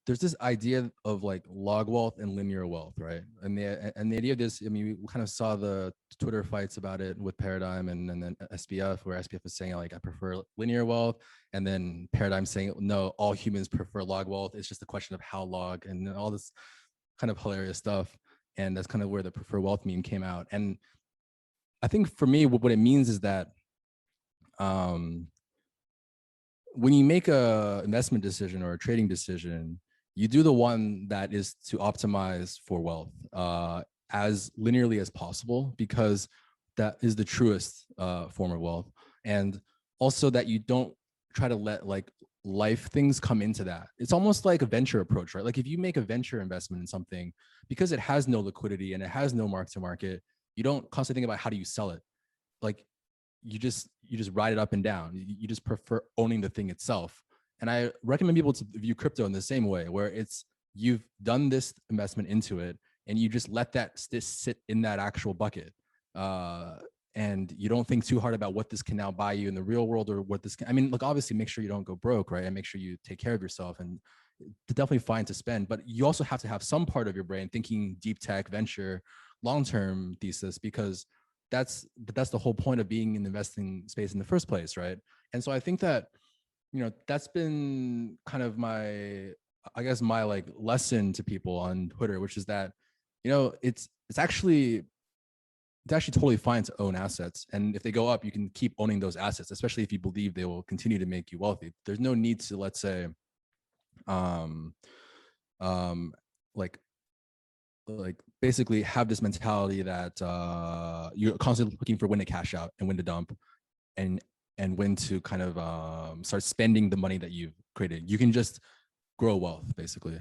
there's this idea of like log wealth and linear wealth, right? And the idea of this, I mean, we kind of saw the Twitter fights about it with Paradigm and then SBF, where SBF is saying like I prefer linear wealth, and then Paradigm saying no, all humans prefer log wealth. It's just a question of how log, and all this kind of hilarious stuff. And that's kind of where the prefer wealth meme came out. And I think for me, what it means is that when you make a investment decision or a trading decision, you do the one that is to optimize for wealth as linearly as possible, because that is the truest form of wealth. And also that you don't try to let like life things come into that. It's almost like a venture approach, right? Like if you make a venture investment in something, because it has no liquidity and it has no mark to market, you don't constantly think about how do you sell it. Like you just ride it up and down. You just prefer owning the thing itself. And I recommend people to view crypto in the same way, where it's you've done this investment into it and you just let that sit in that actual bucket. And you don't think too hard about what this can now buy you in the real world, or what this can, I mean, look, obviously make sure you don't go broke, right? And make sure you take care of yourself, and definitely fine to spend, but you also have to have some part of your brain thinking deep tech, venture, long-term thesis, because that's the whole point of being in the investing space in the first place, right? And so I think that, you know, that's been kind of my, I guess my like lesson to people on Twitter, which is that, you know, it's actually totally fine to own assets, and if they go up, you can keep owning those assets, especially if you believe they will continue to make you wealthy. There's no need to, let's say, um like basically have this mentality that you're constantly looking for when to cash out and when to dump, and when to kind of start spending the money that you've created. You can just grow wealth, basically.